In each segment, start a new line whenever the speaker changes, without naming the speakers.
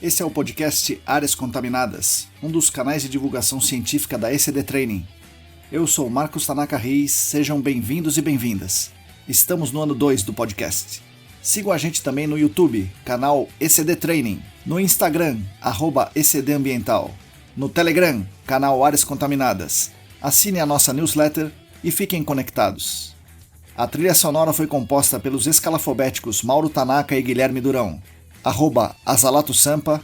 Esse é o podcast Áreas Contaminadas, um dos canais de divulgação científica da ECD Training. Eu sou Marcos Tanaka Reis, sejam bem-vindos e bem-vindas. Estamos no ano 2 do podcast. Sigam a gente também no YouTube, canal ECD Training, no Instagram, @ECD Ambiental, no Telegram, canal Áreas Contaminadas. Assine a nossa newsletter e fiquem conectados. A trilha sonora foi composta pelos escalafobéticos Mauro Tanaka e Guilherme Durão, @Azalato-Sampa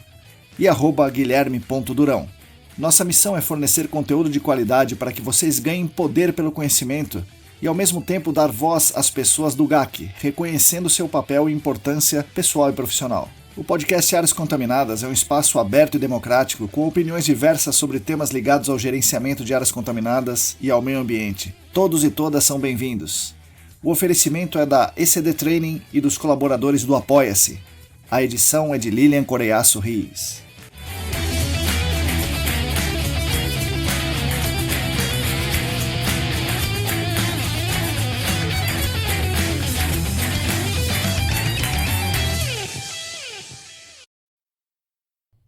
e @Guilherme.Durão. Nossa missão é fornecer conteúdo de qualidade para que vocês ganhem poder pelo conhecimento e ao mesmo tempo dar voz às pessoas do GAC, reconhecendo seu papel e importância pessoal e profissional. O podcast Áreas Contaminadas é um espaço aberto e democrático com opiniões diversas sobre temas ligados ao gerenciamento de áreas contaminadas e ao meio ambiente. Todos e todas são bem-vindos. O oferecimento é da ECD Training e dos colaboradores do Apoia-se. A edição é de Lilian Coreiaço Riz.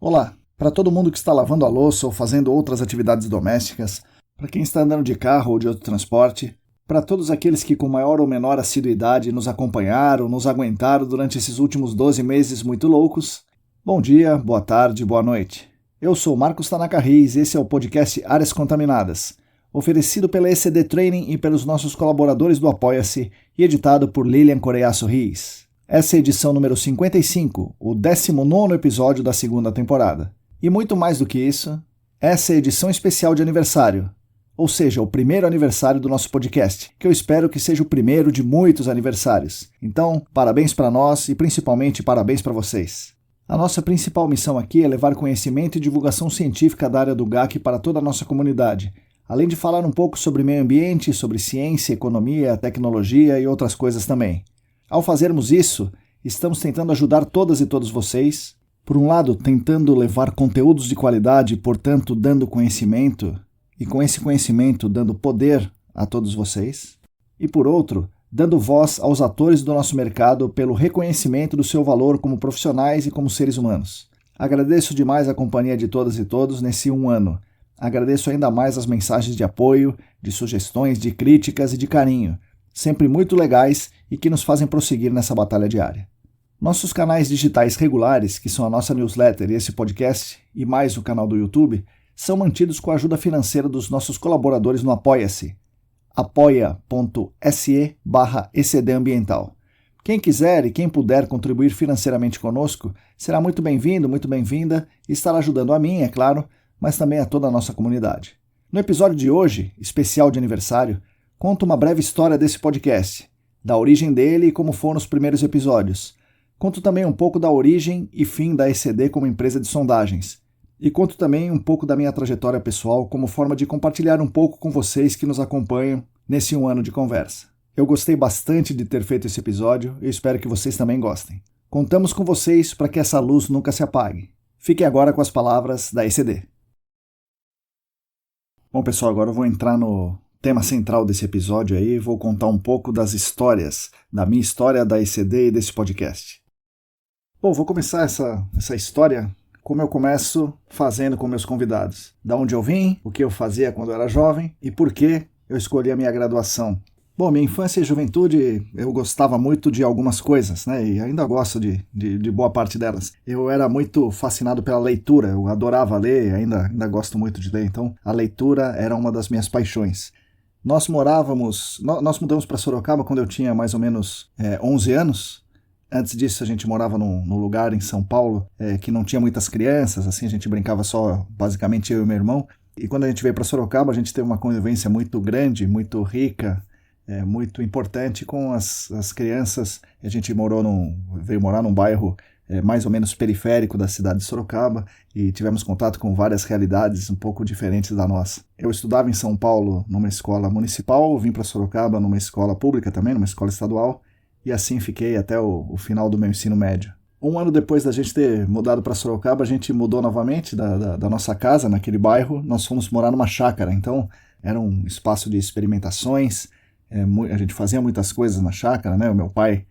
Olá, para todo mundo que está lavando a louça ou fazendo outras atividades domésticas, para quem está andando de carro ou de outro transporte, para todos aqueles que com maior ou menor assiduidade nos acompanharam, nos aguentaram durante esses últimos 12 meses muito loucos, bom dia, boa tarde, boa noite. Eu sou Marcos Tanaka Reis e esse é o podcast Áreas Contaminadas, oferecido pela ECD Training e pelos nossos colaboradores do Apoia-se e editado por Lilian Coreiaço Riz. Essa é a edição número 55, o 19º episódio da segunda temporada. E muito mais do que isso, essa é a edição especial de aniversário, ou seja, o primeiro aniversário do nosso podcast, que eu espero que seja o primeiro de muitos aniversários. Então, parabéns para nós e principalmente parabéns para vocês. A nossa principal missão aqui é levar conhecimento e divulgação científica da área do GAC para toda a nossa comunidade, além de falar um pouco sobre meio ambiente, sobre ciência, economia, tecnologia e outras coisas também. Ao fazermos isso, estamos tentando ajudar todas e todos vocês, por um lado, tentando levar conteúdos de qualidade e, portanto, dando conhecimento, e com esse conhecimento dando poder a todos vocês, e por outro, dando voz aos atores do nosso mercado pelo reconhecimento do seu valor como profissionais e como seres humanos. Agradeço demais a companhia de todas e todos nesse 1 ano. Agradeço ainda mais as mensagens de apoio, de sugestões, de críticas e de carinho, sempre muito legais e que nos fazem prosseguir nessa batalha diária. Nossos canais digitais regulares, que são a nossa newsletter e esse podcast, e mais o canal do YouTube, são mantidos com a ajuda financeira dos nossos colaboradores no Apoia-se, apoia.se/ECD Ambiental. Quem quiser e quem puder contribuir financeiramente conosco, será muito bem-vindo, muito bem-vinda e estará ajudando a mim, é claro, mas também a toda a nossa comunidade. No episódio de hoje, especial de aniversário, conto uma breve história desse podcast, da origem dele e como foram os primeiros episódios. Conto também um pouco da origem e fim da ECD como empresa de sondagens. E conto também um pouco da minha trajetória pessoal como forma de compartilhar um pouco com vocês que nos acompanham nesse 1 ano de conversa. Eu gostei bastante de ter feito esse episódio e espero que vocês também gostem. Contamos com vocês para que essa luz nunca se apague. Fiquem agora com as palavras da ECD. Bom, pessoal, agora eu vou entrar no tema central desse episódio aí e vou contar um pouco das histórias, da minha história, da ECD e desse podcast. Bom, vou começar essa história como eu começo fazendo com meus convidados. Da onde eu vim, o que eu fazia quando eu era jovem e por que eu escolhi a minha graduação. Bom, minha infância e juventude, eu gostava muito de algumas coisas, né? E ainda gosto de boa parte delas. Eu era muito fascinado pela leitura, eu adorava ler, ainda gosto muito de ler, então a leitura era uma das minhas paixões. Nós mudamos para Sorocaba quando eu tinha mais ou menos 11 anos. Antes disso, a gente morava num lugar em São Paulo que não tinha muitas crianças, assim, a gente brincava só, basicamente, eu e meu irmão. E quando a gente veio para Sorocaba, a gente teve uma convivência muito grande, muito rica, muito importante com as crianças. A gente veio morar num bairro mais ou menos periférico da cidade de Sorocaba e tivemos contato com várias realidades um pouco diferentes da nossa. Eu estudava em São Paulo numa escola municipal, vim para Sorocaba numa escola pública também, numa escola estadual, e assim fiquei até o final do meu ensino médio. 1 ano depois da gente ter mudado para Sorocaba, a gente mudou novamente da nossa casa, naquele bairro, nós fomos morar numa chácara, então era um espaço de experimentações, a gente fazia muitas coisas na chácara, né? O meu pai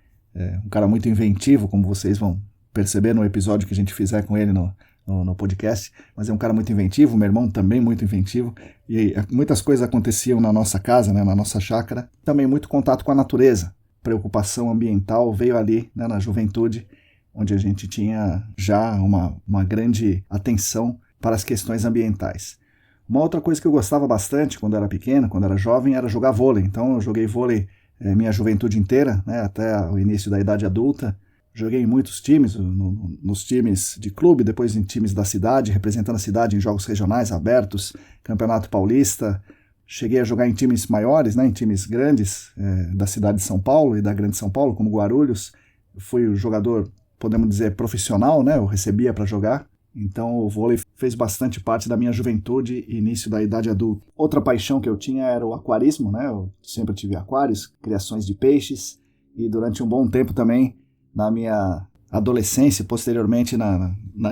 um cara muito inventivo, como vocês vão perceber no episódio que a gente fizer com ele no podcast, mas é um cara muito inventivo, meu irmão também muito inventivo, e muitas coisas aconteciam na nossa casa, né, na nossa chácara, também muito contato com a natureza, preocupação ambiental veio ali, né, na juventude, onde a gente tinha já uma grande atenção para as questões ambientais. Uma outra coisa que eu gostava bastante quando era pequeno, quando era jovem, era jogar vôlei. Então eu joguei vôlei minha juventude inteira, né, até o início da idade adulta. Joguei em muitos times, nos times de clube, depois em times da cidade, representando a cidade em jogos regionais abertos, Campeonato Paulista. Cheguei a jogar em times maiores, né, em times grandes da cidade de São Paulo e da Grande São Paulo, como Guarulhos. Fui o jogador, podemos dizer, profissional, né, eu recebia para jogar. Então o vôlei fez bastante parte da minha juventude e início da idade adulta. Outra paixão que eu tinha era o aquarismo, né? Eu sempre tive aquários, criações de peixes, e durante um bom tempo também, na minha adolescência, posteriormente,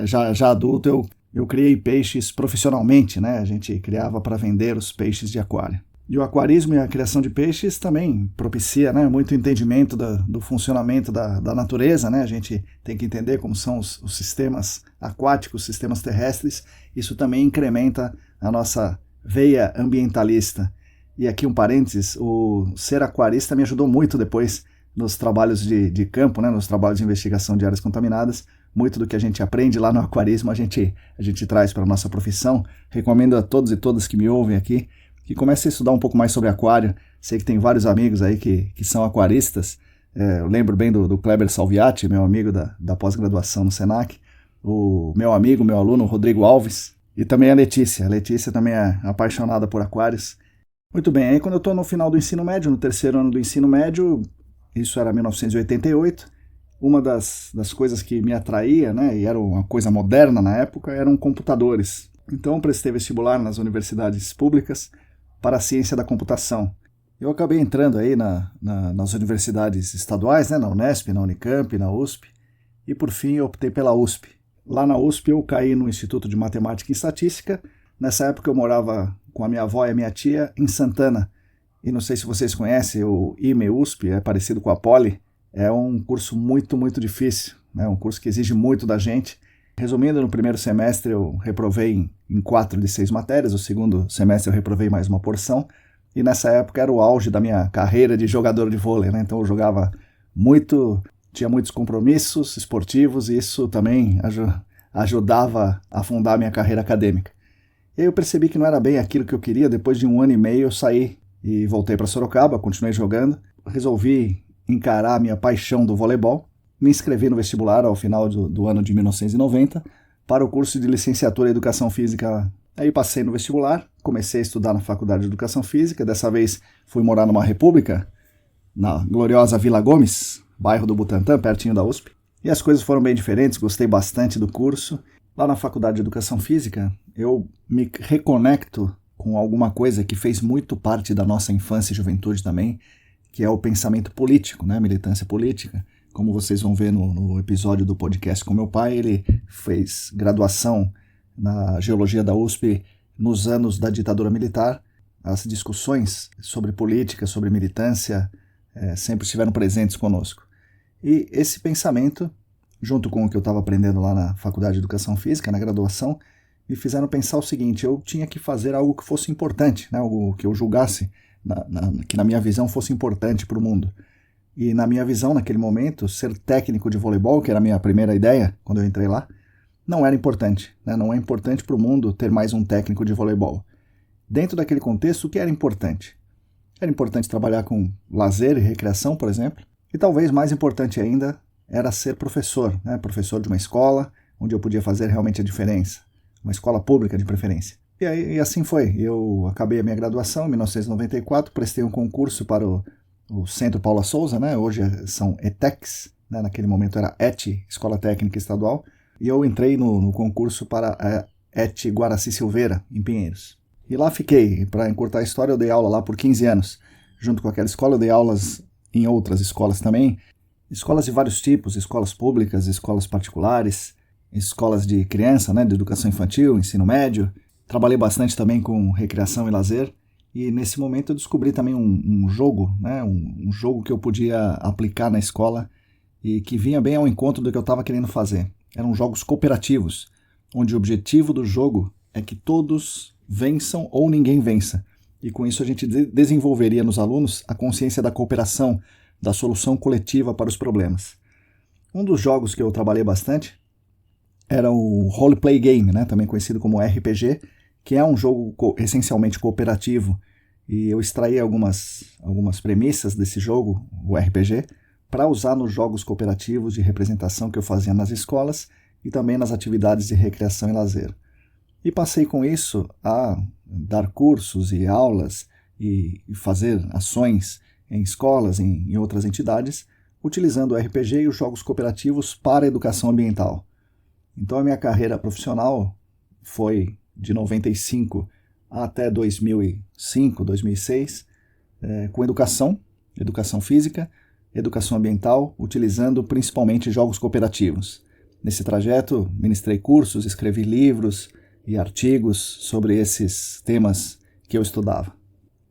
já adulto, eu criei peixes profissionalmente, né? A gente criava para vender os peixes de aquário. E o aquarismo e a criação de peixes também propicia, né, muito entendimento do funcionamento da natureza, né? A gente tem que entender como são os sistemas aquáticos, os sistemas terrestres. Isso também incrementa a nossa veia ambientalista. E aqui um parênteses, o ser aquarista me ajudou muito depois nos trabalhos de campo, né, nos trabalhos de investigação de áreas contaminadas. Muito do que a gente aprende lá no aquarismo a gente traz para a nossa profissão. Recomendo a todos e todas que me ouvem aqui que comece a estudar um pouco mais sobre aquário. Sei que tem vários amigos aí que são aquaristas. Eu lembro bem do Kleber Salviati, meu amigo da pós-graduação no Senac, o meu amigo, meu aluno, Rodrigo Alves, e também a Letícia. A Letícia também é apaixonada por aquários. Muito bem, aí quando eu estou no final do ensino médio, no terceiro ano do ensino médio, isso era 1988, uma das coisas que me atraía, né, e era uma coisa moderna na época, eram computadores. Então prestei vestibular nas universidades públicas para a ciência da computação. Eu acabei entrando aí nas universidades estaduais, né, na Unesp, na Unicamp, na USP, e por fim eu optei pela USP. Lá na USP eu caí no Instituto de Matemática e Estatística. Nessa época eu morava com a minha avó e a minha tia em Santana. E não sei se vocês conhecem, o IME-USP, é parecido com a Poli, é um curso muito, muito difícil, né, um curso que exige muito da gente. Resumindo, no primeiro semestre eu reprovei em 4 de 6 matérias, no segundo semestre eu reprovei mais uma porção, e nessa época era o auge da minha carreira de jogador de vôlei, né? Então eu jogava muito, tinha muitos compromissos esportivos, e isso também ajudava a fundar a minha carreira acadêmica. E aí eu percebi que não era bem aquilo que eu queria. Depois de 1 ano e meio eu saí e voltei para Sorocaba, continuei jogando, resolvi encarar a minha paixão do voleibol. Me inscrevi no vestibular ao final do ano de 1990 para o curso de licenciatura em Educação Física. Aí passei no vestibular, comecei a estudar na Faculdade de Educação Física. Dessa vez fui morar numa república, na gloriosa Vila Gomes, bairro do Butantã, pertinho da USP. E as coisas foram bem diferentes, gostei bastante do curso. Lá na Faculdade de Educação Física, eu me reconecto com alguma coisa que fez muito parte da nossa infância e juventude também, que é o pensamento político, né? Militância política. Como vocês vão ver no episódio do podcast com meu pai, ele fez graduação na Geologia da USP nos anos da ditadura militar. As discussões sobre política, sobre militância, sempre estiveram presentes conosco. E esse pensamento, junto com o que eu estava aprendendo lá na Faculdade de Educação Física, na graduação, me fizeram pensar o seguinte: eu tinha que fazer algo que fosse importante, né? Algo que eu julgasse, que na minha visão fosse importante para o mundo. E na minha visão, naquele momento, ser técnico de voleibol, que era a minha primeira ideia quando eu entrei lá, não era importante, né? Não é importante para o mundo ter mais um técnico de voleibol. Dentro daquele contexto, o que era importante? Era importante trabalhar com lazer e recreação, por exemplo, e talvez mais importante ainda era ser professor, né? Professor de uma escola onde eu podia fazer realmente a diferença, uma escola pública de preferência. E assim foi. Eu acabei a minha graduação em 1994, prestei um concurso para o Centro Paula Souza, né? Hoje são ETECs, né? Naquele momento era ET, Escola Técnica Estadual, e eu entrei no concurso para a ET Guaraci Silveira, em Pinheiros. E lá fiquei. Para encurtar a história, eu dei aula lá por 15 anos. Junto com aquela escola, eu dei aulas em outras escolas também, escolas de vários tipos, escolas públicas, escolas particulares, escolas de criança, né? De educação infantil, ensino médio. Trabalhei bastante também com recreação e lazer. E nesse momento eu descobri também um jogo, né? Um jogo que eu podia aplicar na escola e que vinha bem ao encontro do que eu estava querendo fazer. Eram jogos cooperativos, onde o objetivo do jogo é que todos vençam ou ninguém vença. E com isso a gente desenvolveria nos alunos a consciência da cooperação, da solução coletiva para os problemas. Um dos jogos que eu trabalhei bastante era o Roleplay Game, né, também conhecido como RPG, que é um jogo essencialmente cooperativo, e eu extraí algumas premissas desse jogo, o RPG, para usar nos jogos cooperativos de representação que eu fazia nas escolas e também nas atividades de recreação e lazer. E passei com isso a dar cursos e aulas e fazer ações em escolas, em outras entidades, utilizando o RPG e os jogos cooperativos para a educação ambiental. Então a minha carreira profissional foi de 95 até 2005, 2006, com educação física, educação ambiental, utilizando principalmente jogos cooperativos. Nesse trajeto, ministrei cursos, escrevi livros e artigos sobre esses temas que eu estudava.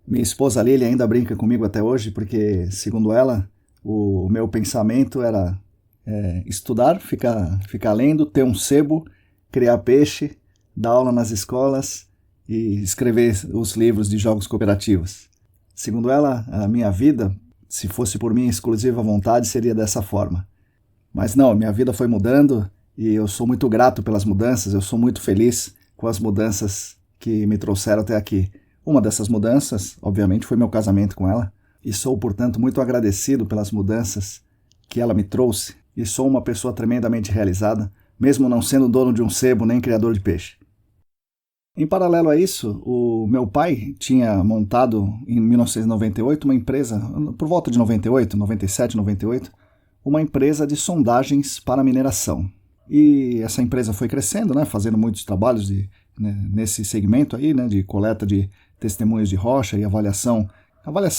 Minha esposa Lili ainda brinca comigo até hoje, porque, segundo ela, o meu pensamento era estudar, ficar lendo, ter um sebo, criar peixe, dar aula nas escolas e escrever os livros de jogos cooperativos. Segundo ela, a minha vida, se fosse por minha exclusiva vontade, seria dessa forma. Mas não, minha vida foi mudando e eu sou muito grato pelas mudanças, eu sou muito feliz com as mudanças que me trouxeram até aqui. Uma dessas mudanças, obviamente, foi meu casamento com ela, e sou, portanto, muito agradecido pelas mudanças que ela me trouxe, e sou uma pessoa tremendamente realizada, mesmo não sendo dono de um sebo nem criador de peixe. Em paralelo a isso, o meu pai tinha montado em 1998 uma empresa, por volta de 98, 97, 98, uma empresa de sondagens para mineração. E essa empresa foi crescendo, né, fazendo muitos trabalhos nesse segmento aí, né, de coleta de testemunhos de rocha e avaliação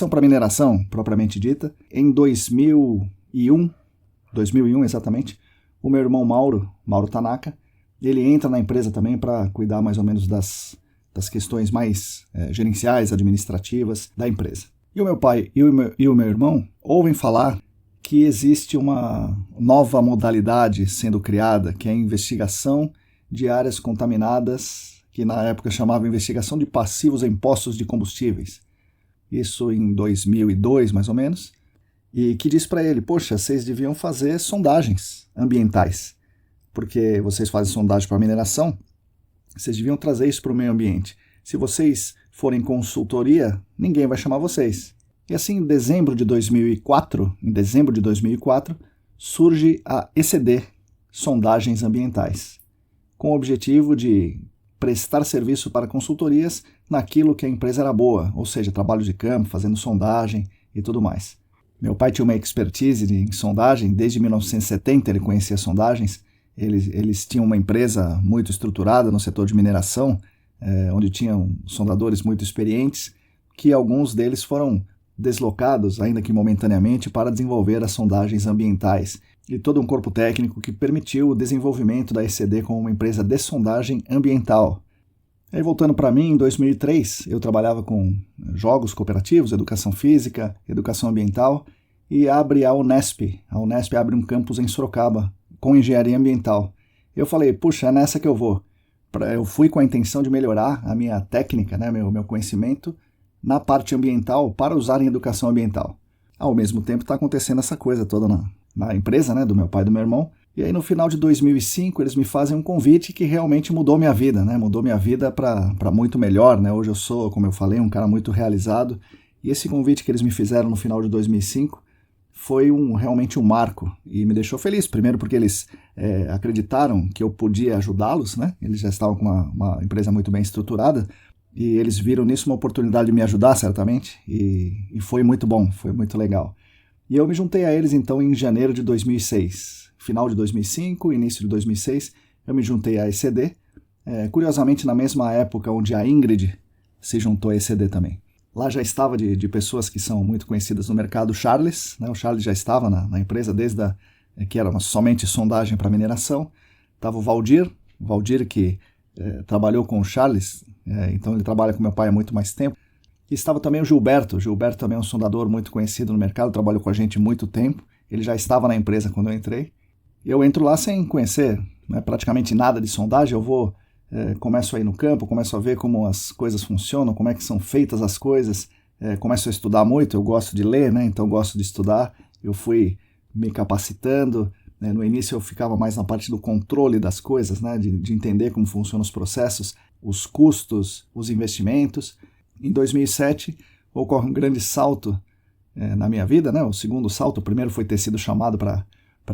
para mineração propriamente dita. Em 2001 exatamente, o meu irmão Mauro Tanaka, ele entra na empresa também para cuidar mais ou menos das questões mais gerenciais, administrativas da empresa. E o meu pai e o meu irmão ouvem falar que existe uma nova modalidade sendo criada, que é a investigação de áreas contaminadas, que na época chamava investigação de passivos em postos de combustíveis. Isso em 2002, mais ou menos, e que diz para ele, poxa, vocês deviam fazer sondagens ambientais, porque vocês fazem sondagem para mineração, vocês deviam trazer isso para o meio ambiente. Se vocês forem consultoria, ninguém vai chamar vocês. E assim, em dezembro de 2004, surge a ECD, Sondagens Ambientais, com o objetivo de prestar serviço para consultorias naquilo que a empresa era boa, ou seja, trabalho de campo, fazendo sondagem e tudo mais. Meu pai tinha uma expertise em sondagem, desde 1970 ele conhecia sondagens, eles tinham uma empresa muito estruturada no setor de mineração, onde tinham sondadores muito experientes, que alguns deles foram deslocados, ainda que momentaneamente, para desenvolver as sondagens ambientais e todo um corpo técnico que permitiu o desenvolvimento da ECD como uma empresa de sondagem ambiental. Aí, voltando para mim, em 2003, eu trabalhava com jogos cooperativos, educação física, educação ambiental, e abre a Unesp. A Unesp abre um campus em Sorocaba, com engenharia ambiental. Eu falei, puxa, é nessa que eu vou. Eu fui com a intenção de melhorar a minha técnica, né, meu conhecimento, na parte ambiental para usar em educação ambiental. Ao mesmo tempo está acontecendo essa coisa toda na empresa, né, do meu pai e do meu irmão. E aí no final de 2005 eles me fazem um convite que realmente mudou minha vida, né? Mudou minha vida para muito melhor, né? Hoje eu sou, como eu falei, um cara muito realizado. E esse convite que eles me fizeram no final de 2005 foi realmente um marco e me deixou feliz. Primeiro porque eles acreditaram que eu podia ajudá-los, né? Eles já estavam com uma empresa muito bem estruturada. E eles viram nisso uma oportunidade de me ajudar, certamente, e foi muito bom, foi muito legal. E eu me juntei a eles, então, em janeiro de 2006. Final de 2005, início de 2006, eu me juntei à ECD, curiosamente na mesma época onde a Ingrid se juntou à ECD também. Lá já estava de pessoas que são muito conhecidas no mercado, o Charles, né? O Charles já estava na empresa desde que era somente sondagem para mineração. Estava o Valdir que trabalhou com o Charles, então ele trabalha com meu pai há muito mais tempo. E estava também o Gilberto também é um sondador muito conhecido no mercado, trabalhou com a gente há muito tempo. ele já estava na empresa quando eu entrei. Eu entro lá sem conhecer, né, praticamente nada de sondagem, começo a ir no campo, começo a ver como as coisas funcionam, como é que são feitas as coisas, começo a estudar muito, eu gosto de ler, né, então gosto de estudar, eu fui me capacitando, né, no início eu ficava mais na parte do controle das coisas, né, de entender como funcionam os processos, os custos, os investimentos. Em 2007 ocorre um grande salto na minha vida, né, o segundo salto, o primeiro foi ter sido chamado para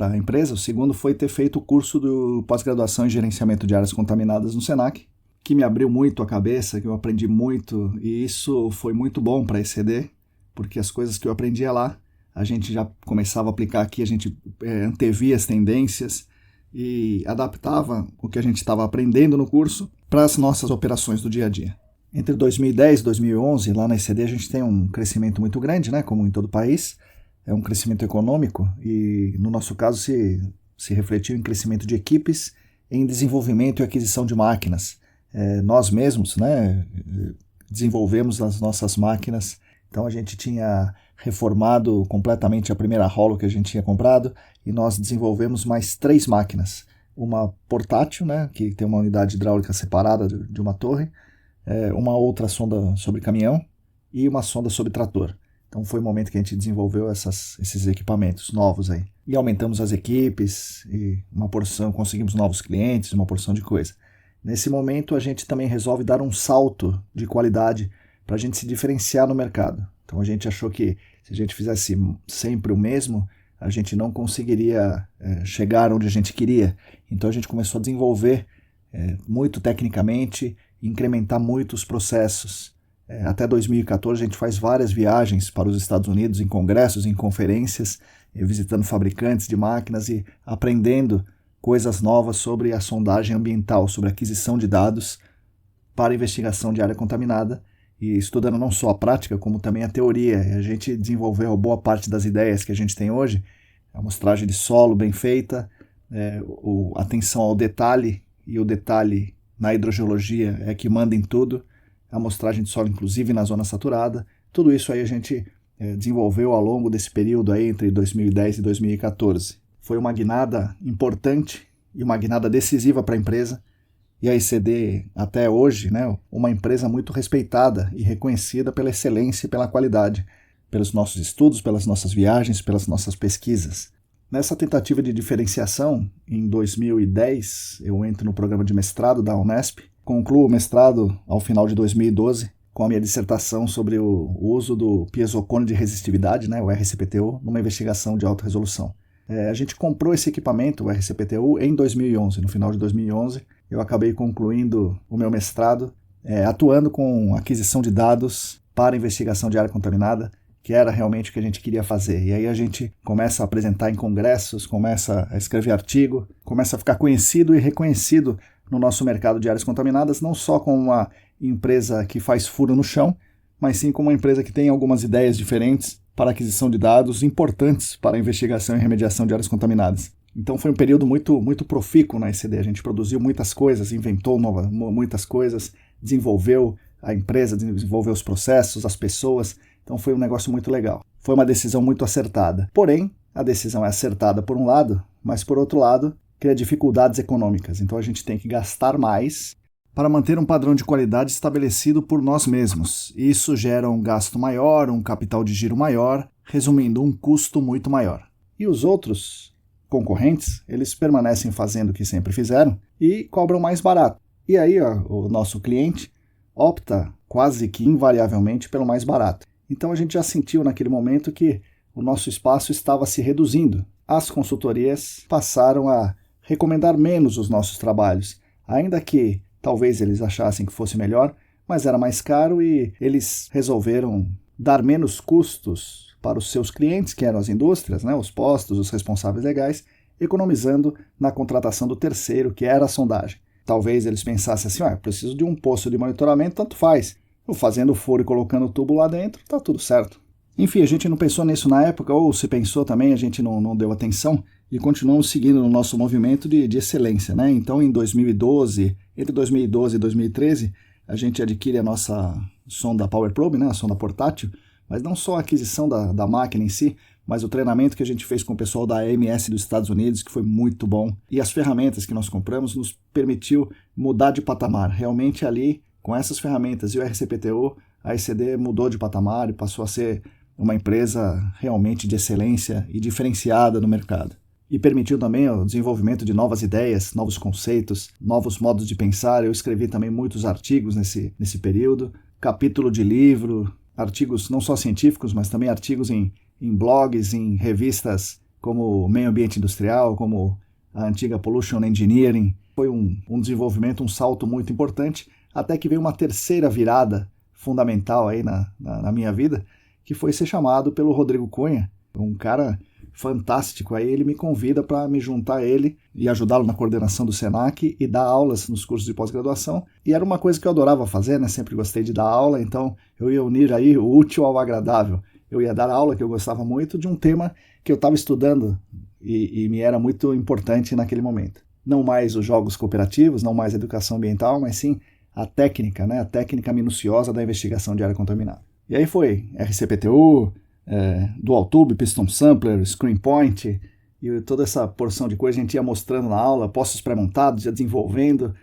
a empresa, o segundo foi ter feito o curso de pós-graduação em gerenciamento de áreas contaminadas no Senac, que me abriu muito a cabeça, que eu aprendi muito, e isso foi muito bom para a ECD, porque as coisas que eu aprendia lá, a gente já começava a aplicar aqui, a gente antevia as tendências e adaptava o que a gente estava aprendendo no curso para as nossas operações do dia a dia. Entre 2010 e 2011, lá na ECD, a gente tem um crescimento muito grande, né, como em todo o país, é um crescimento econômico e, no nosso caso, se refletiu em crescimento de equipes, em desenvolvimento e aquisição de máquinas. Nós mesmos, né, desenvolvemos as nossas máquinas, então a gente tinha reformado completamente a primeira Rollo que a gente tinha comprado e nós desenvolvemos mais 3 máquinas. Uma portátil, né, que tem uma unidade hidráulica separada de uma torre, uma outra sonda sobre caminhão e uma sonda sobre trator. Então foi o momento que a gente desenvolveu esses equipamentos novos aí. E aumentamos as equipes, e conseguimos novos clientes, uma porção de coisa. Nesse momento a gente também resolve dar um salto de qualidade para a gente se diferenciar no mercado. Então a gente achou que se a gente fizesse sempre o mesmo, a gente não conseguiria chegar onde a gente queria. Então a gente começou a desenvolver muito tecnicamente, incrementar muito os processos. Até 2014 a gente faz várias viagens para os Estados Unidos, em congressos, em conferências, visitando fabricantes de máquinas e aprendendo coisas novas sobre a sondagem ambiental, sobre a aquisição de dados para investigação de área contaminada e estudando não só a prática, como também a teoria. A gente desenvolveu boa parte das ideias que a gente tem hoje, a amostragem de solo bem feita, atenção ao detalhe, e o detalhe na hidrogeologia é que manda em tudo, a amostragem de solo inclusive na zona saturada, tudo isso aí a gente desenvolveu ao longo desse período aí entre 2010 e 2014. Foi uma guinada importante e uma guinada decisiva para a empresa, e a ECD até hoje, né, uma empresa muito respeitada e reconhecida pela excelência e pela qualidade, pelos nossos estudos, pelas nossas viagens, pelas nossas pesquisas. Nessa tentativa de diferenciação, em 2010, eu entro no programa de mestrado da Unesp, concluo o mestrado ao final de 2012 com a minha dissertação sobre o uso do piezocone de resistividade, né, o RCPTU, numa investigação de alta resolução. A gente comprou esse equipamento, o RCPTU, em 2011. No final de 2011, eu acabei concluindo o meu mestrado, atuando com aquisição de dados para investigação de área contaminada, que era realmente o que a gente queria fazer. E aí a gente começa a apresentar em congressos, começa a escrever artigo, começa a ficar conhecido e reconhecido no nosso mercado de áreas contaminadas, não só como uma empresa que faz furo no chão, mas sim como uma empresa que tem algumas ideias diferentes para a aquisição de dados importantes para a investigação e remediação de áreas contaminadas. Então foi um período muito, muito profícuo na ECD. A gente produziu muitas coisas, inventou muitas coisas, desenvolveu a empresa, desenvolveu os processos, as pessoas. Então foi um negócio muito legal. Foi uma decisão muito acertada. Porém, a decisão é acertada por um lado, mas por outro lado, cria dificuldades econômicas. Então a gente tem que gastar mais para manter um padrão de qualidade estabelecido por nós mesmos. Isso gera um gasto maior, um capital de giro maior, resumindo, um custo muito maior. E os outros concorrentes, eles permanecem fazendo o que sempre fizeram e cobram mais barato. E aí o nosso cliente opta quase que invariavelmente pelo mais barato. Então a gente já sentiu naquele momento que o nosso espaço estava se reduzindo. As consultorias passaram a recomendar menos os nossos trabalhos, ainda que talvez eles achassem que fosse melhor, mas era mais caro e eles resolveram dar menos custos para os seus clientes, que eram as indústrias, né, os postos, os responsáveis legais, economizando na contratação do terceiro, que era a sondagem. Talvez eles pensassem assim, preciso de um posto de monitoramento, tanto faz. Eu fazendo furo e colocando o tubo lá dentro, tá tudo certo. Enfim, a gente não pensou nisso na época, ou se pensou também, a gente não deu atenção, e continuamos seguindo no nosso movimento de excelência, né? Então, em 2012, entre 2012 e 2013, a gente adquire a nossa sonda Power Probe, né? A sonda portátil, mas não só a aquisição da máquina em si, mas o treinamento que a gente fez com o pessoal da AMS dos Estados Unidos, que foi muito bom, e as ferramentas que nós compramos nos permitiu mudar de patamar. Realmente ali, com essas ferramentas e o RCPTU, a ECD mudou de patamar e passou a ser uma empresa realmente de excelência e diferenciada no mercado. E permitiu também o desenvolvimento de novas ideias, novos conceitos, novos modos de pensar. Eu escrevi também muitos artigos nesse período, capítulo de livro, artigos não só científicos, mas também artigos em blogs, em revistas como Meio Ambiente Industrial, como a antiga Pollution Engineering. Foi um desenvolvimento, um salto muito importante, até que veio uma terceira virada fundamental aí na minha vida, que foi ser chamado pelo Rodrigo Cunha, um cara fantástico. Aí ele me convida para me juntar a ele e ajudá-lo na coordenação do SENAC e dar aulas nos cursos de pós-graduação. E era uma coisa que eu adorava fazer, né? Sempre gostei de dar aula, então eu ia unir aí o útil ao agradável. Eu ia dar aula, que eu gostava muito, de um tema que eu estava estudando e me era muito importante naquele momento. Não mais os jogos cooperativos, não mais a educação ambiental, mas sim a técnica, né? A técnica minuciosa da investigação de área contaminada. E aí foi RCPTU, Dual Tube, Piston Sampler, Screen Point, e toda essa porção de coisa a gente ia mostrando na aula, postos pré-montados, ia desenvolvendo,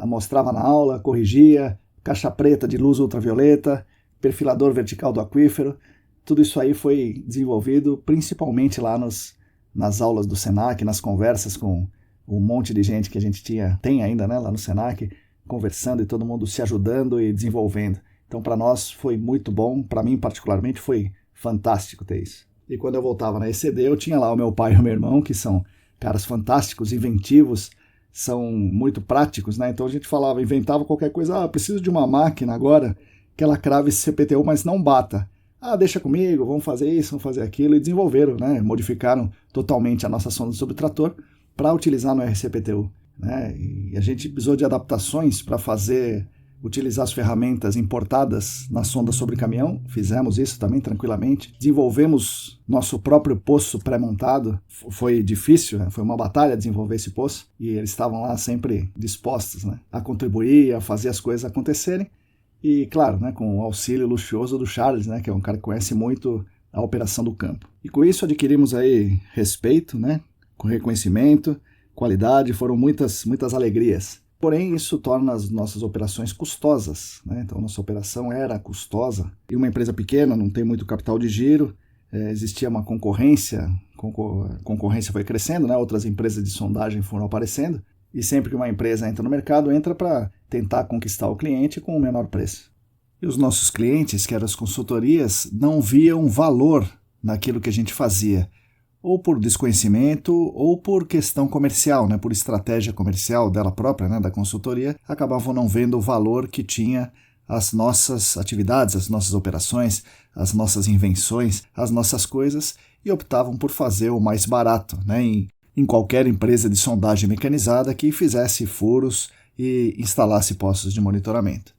mostrava na aula, corrigia, caixa preta de luz ultravioleta, perfilador vertical do aquífero. Tudo isso aí foi desenvolvido principalmente lá nas aulas do SENAC, nas conversas com um monte de gente que a gente tem ainda, né, lá no SENAC, conversando e todo mundo se ajudando e desenvolvendo. Então, para nós foi muito bom, para mim particularmente foi fantástico ter isso. E quando eu voltava na ECD, eu tinha lá o meu pai e o meu irmão, que são caras fantásticos, inventivos, são muito práticos, né? Então a gente inventava qualquer coisa, preciso de uma máquina agora que ela crave esse CPTU, mas não bata. Deixa comigo, vamos fazer isso, vamos fazer aquilo, e desenvolveram, né? Modificaram totalmente a nossa sonda sobre trator para utilizar no RCPTU, né? E a gente precisou de adaptações para utilizar as ferramentas importadas na sonda sobre caminhão. Fizemos isso também tranquilamente. Desenvolvemos nosso próprio poço pré-montado. Foi difícil, né? Foi uma batalha desenvolver esse poço, e eles estavam lá sempre dispostos, né, a contribuir, a fazer as coisas acontecerem. E, claro, né, com o auxílio luxuoso do Charles, né, que é um cara que conhece muito a operação do campo. E com isso adquirimos aí respeito, né, com reconhecimento, qualidade, foram muitas alegrias. Porém, isso torna as nossas operações custosas, né? Então, nossa operação era custosa. E uma empresa pequena, não tem muito capital de giro, existia uma concorrência, a concorrência foi crescendo, né? Outras empresas de sondagem foram aparecendo, e sempre que uma empresa entra no mercado, entra para tentar conquistar o cliente com o menor preço. E os nossos clientes, que eram as consultorias, não viam valor naquilo que a gente fazia, ou por desconhecimento, ou por questão comercial, né, por estratégia comercial dela própria, né, da consultoria, acabavam não vendo o valor que tinha as nossas atividades, as nossas operações, as nossas invenções, as nossas coisas, e optavam por fazer o mais barato, né, em qualquer empresa de sondagem mecanizada que fizesse furos e instalasse postos de monitoramento.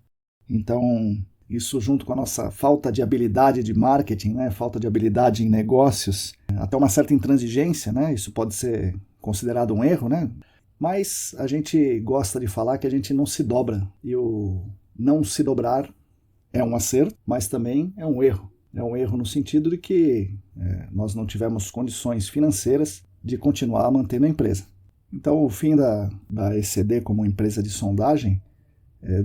Então, isso junto com a nossa falta de habilidade de marketing, né, falta de habilidade em negócios, até uma certa intransigência, né, isso pode ser considerado um erro, né, mas a gente gosta de falar que a gente não se dobra, e o não se dobrar é um acerto, mas também é um erro. É um erro no sentido de que nós não tivemos condições financeiras de continuar mantendo a empresa. Então, o fim da ECD como empresa de sondagem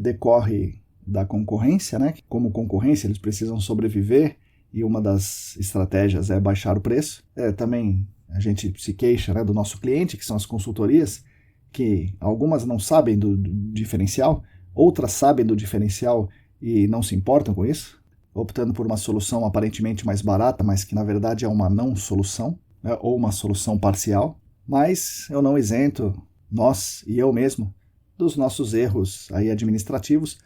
decorre da concorrência, né? Como concorrência, eles precisam sobreviver, e uma das estratégias é baixar o preço. Também a gente se queixa, né, do nosso cliente, que são as consultorias, que algumas não sabem do diferencial, outras sabem do diferencial e não se importam com isso, optando por uma solução aparentemente mais barata, mas que na verdade é uma não solução, né, ou uma solução parcial. Mas eu não isento, nós e eu mesmo, dos nossos erros aí administrativos.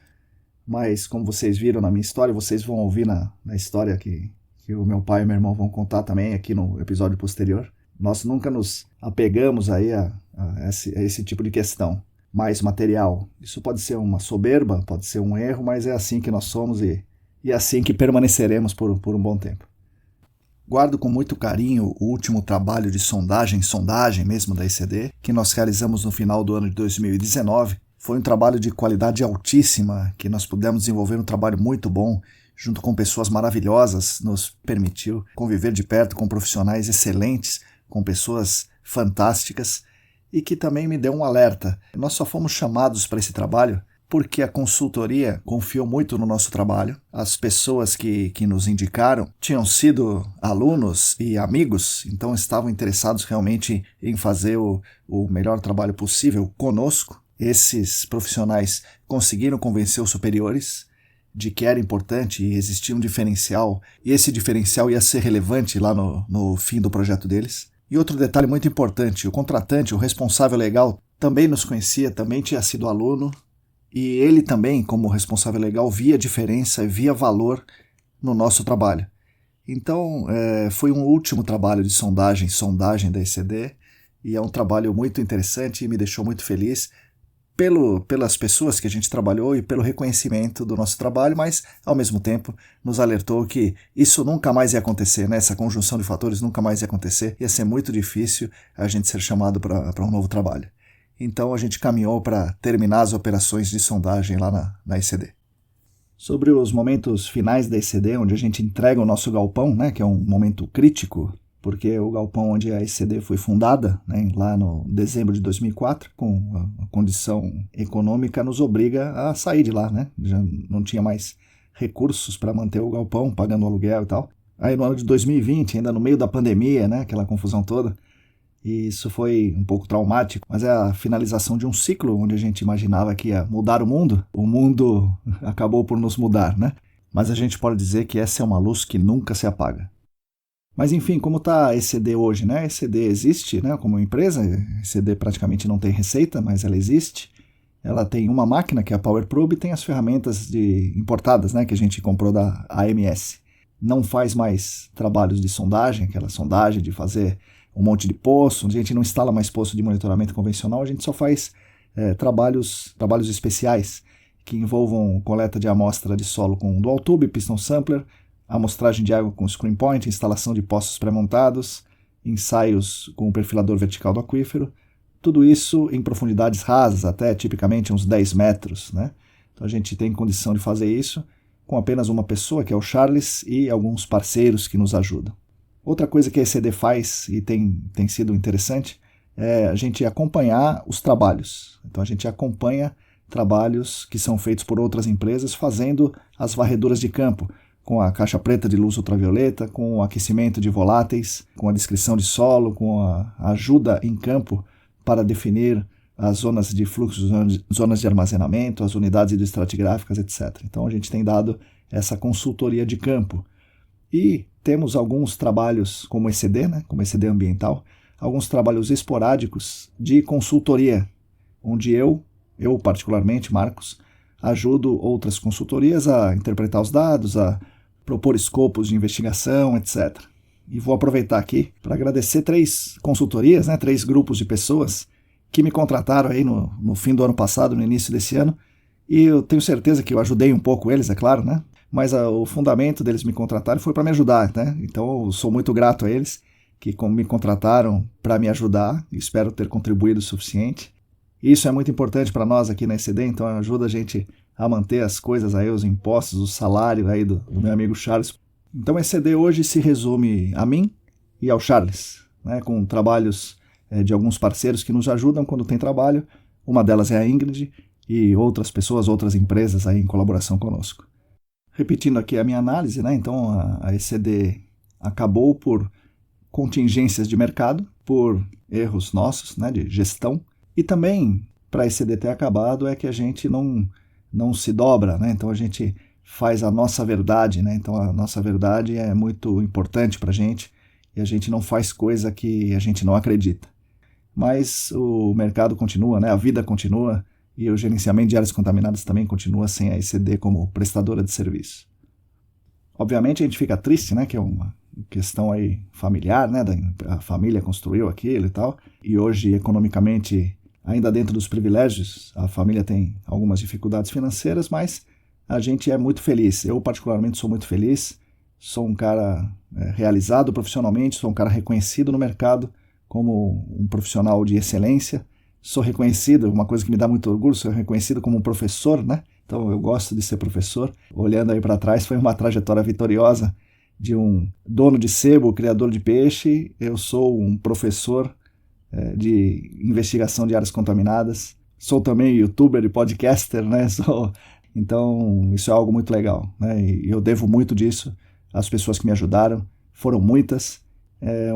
Mas, como vocês viram na minha história, vocês vão ouvir na história que o meu pai e meu irmão vão contar também aqui no episódio posterior. Nós nunca nos apegamos aí a esse tipo de questão mais material. Isso pode ser uma soberba, pode ser um erro, mas é assim que nós somos e é assim que permaneceremos por um bom tempo. Guardo com muito carinho o último trabalho de sondagem mesmo da ECD, que nós realizamos no final do ano de 2019. Foi um trabalho de qualidade altíssima, que nós pudemos desenvolver um trabalho muito bom, junto com pessoas maravilhosas, nos permitiu conviver de perto com profissionais excelentes, com pessoas fantásticas, e que também me deu um alerta. Nós só fomos chamados para esse trabalho porque a consultoria confiou muito no nosso trabalho. As pessoas que nos indicaram tinham sido alunos e amigos, então estavam interessados realmente em fazer o melhor trabalho possível conosco. Esses profissionais conseguiram convencer os superiores de que era importante e existia um diferencial, e esse diferencial ia ser relevante lá no fim do projeto deles. E outro detalhe muito importante, o contratante, o responsável legal, também nos conhecia, também tinha sido aluno, e ele também, como responsável legal, via diferença, via valor no nosso trabalho. Então, foi um último trabalho de sondagem da ECD, e é um trabalho muito interessante e me deixou muito feliz pelas pessoas que a gente trabalhou e pelo reconhecimento do nosso trabalho, mas, ao mesmo tempo, nos alertou que isso nunca mais ia acontecer, né? Essa conjunção de fatores nunca mais ia acontecer, ia ser muito difícil a gente ser chamado para um novo trabalho. Então a gente caminhou para terminar as operações de sondagem lá na ECD. Sobre os momentos finais da ECD, onde a gente entrega o nosso galpão, né, que é um momento crítico, porque o galpão onde a ECD foi fundada, né, lá no dezembro de 2004, com a condição econômica, nos obriga a sair de lá, né? Já não tinha mais recursos para manter o galpão, pagando aluguel e tal. Aí no ano de 2020, ainda no meio da pandemia, né, aquela confusão toda, e isso foi um pouco traumático, mas é a finalização de um ciclo onde a gente imaginava que ia mudar o mundo acabou por nos mudar, né? Mas a gente pode dizer que essa é uma luz que nunca se apaga. Mas enfim, como está a ECD hoje, né? A ECD existe, né, como empresa, a ECD praticamente não tem receita, mas ela existe. Ela tem uma máquina, que é a PowerProbe, e tem as ferramentas importadas, né, que a gente comprou da AMS. Não faz mais trabalhos de sondagem, aquela sondagem de fazer um monte de poço, a gente não instala mais poço de monitoramento convencional, a gente só faz trabalhos especiais que envolvam coleta de amostra de solo com dual tube, piston sampler, amostragem de água com screen point, instalação de poços pré-montados, ensaios com o perfilador vertical do aquífero, tudo isso em profundidades rasas, até tipicamente uns 10 metros, né? Então a gente tem condição de fazer isso com apenas uma pessoa, que é o Charles, e alguns parceiros que nos ajudam. Outra coisa que a ECD faz, e tem sido interessante, é a gente acompanhar os trabalhos. Então a gente acompanha trabalhos que são feitos por outras empresas fazendo as varreduras de campo, com a caixa preta de luz ultravioleta, com o aquecimento de voláteis, com a descrição de solo, com a ajuda em campo para definir as zonas de fluxo, zonas de armazenamento, as unidades hidroestratigráficas, etc. Então a gente tem dado essa consultoria de campo. E temos alguns trabalhos como ECD, né, como ECD ambiental, alguns trabalhos esporádicos de consultoria, onde eu particularmente, Marcos, ajudo outras consultorias a interpretar os dados, a propor escopos de investigação, etc. E vou aproveitar aqui para agradecer 3 consultorias, né, 3 grupos de pessoas que me contrataram aí no fim do ano passado, no início desse ano, e eu tenho certeza que eu ajudei um pouco eles, é claro, né? Mas o fundamento deles me contratarem foi para me ajudar, né? Então eu sou muito grato a eles, que me contrataram para me ajudar, espero ter contribuído o suficiente. Isso é muito importante para nós aqui na ECD, então ajuda a gente a manter as coisas aí, os impostos, o salário aí do meu amigo Charles. Então a ECD hoje se resume a mim e ao Charles, né, com trabalhos de alguns parceiros que nos ajudam quando tem trabalho. Uma delas é a Ingrid e outras pessoas, outras empresas aí em colaboração conosco. Repetindo aqui a minha análise, né, então a ECD acabou por contingências de mercado, por erros nossos, né, de gestão, e também para a ECD ter acabado é que a gente não se dobra, né? Então a gente faz a nossa verdade, né? Então a nossa verdade é muito importante para a gente e a gente não faz coisa que a gente não acredita. Mas o mercado continua, né? A vida continua e o gerenciamento de áreas contaminadas também continua sem a ECD como prestadora de serviço. Obviamente a gente fica triste, né? Que é uma questão aí familiar, né? A família construiu aquilo e tal, e hoje economicamente, ainda dentro dos privilégios, a família tem algumas dificuldades financeiras, mas a gente é muito feliz. Eu particularmente sou muito feliz, sou um cara realizado profissionalmente, sou um cara reconhecido no mercado como um profissional de excelência, sou reconhecido, uma coisa que me dá muito orgulho, sou reconhecido como um professor, né? Então eu gosto de ser professor. Olhando aí para trás, foi uma trajetória vitoriosa de um dono de sebo, criador de peixe. Eu sou um professor de investigação de áreas contaminadas. Sou também youtuber e podcaster, né? Então isso é algo muito legal, né? E eu devo muito disso às pessoas que me ajudaram. Foram muitas.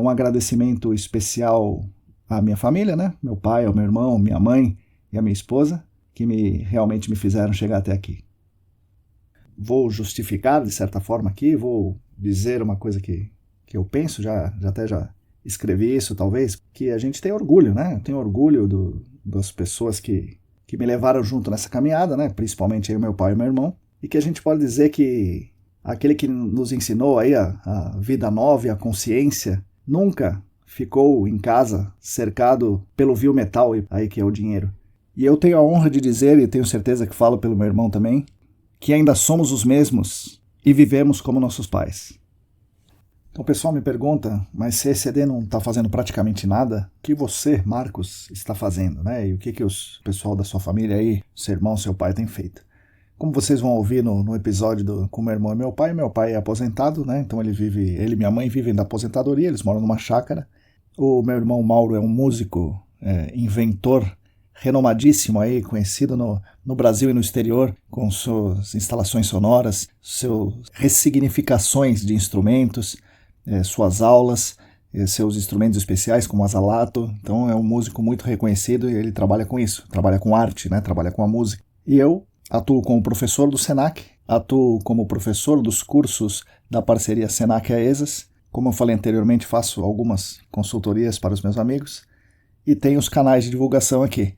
Um agradecimento especial à minha família, né? Meu pai, ao meu irmão, minha mãe e a minha esposa, que realmente me fizeram chegar até aqui. Vou justificar, de certa forma, aqui, vou dizer uma coisa que eu penso, já escrevi isso, talvez, que a gente tem orgulho, né? Eu tenho orgulho das pessoas que me levaram junto nessa caminhada, né? Principalmente aí o meu pai e o meu irmão, e que a gente pode dizer que aquele que nos ensinou aí a vida nova e a consciência nunca ficou em casa cercado pelo vil metal aí que é o dinheiro. E eu tenho a honra de dizer, e tenho certeza que falo pelo meu irmão também, que ainda somos os mesmos e vivemos como nossos pais. Então o pessoal me pergunta, mas se a ECD não está fazendo praticamente nada, o que você, Marcos, está fazendo, né? E o que o pessoal da sua família aí, seu irmão, seu pai, tem feito? Como vocês vão ouvir no episódio com meu irmão e meu pai é aposentado, né? Então ele e minha mãe vivem da aposentadoria, eles moram numa chácara. O meu irmão Mauro é um músico, inventor, renomadíssimo aí, conhecido no Brasil e no exterior, com suas instalações sonoras, suas ressignificações de instrumentos, suas aulas, seus instrumentos especiais como azalato. Então é um músico muito reconhecido e ele trabalha com isso, trabalha com arte, né? Trabalha com a música. E eu atuo como professor do Senac, atuo como professor dos cursos da parceria Senac-AESAS. Como eu falei anteriormente, faço algumas consultorias para os meus amigos e tenho os canais de divulgação aqui.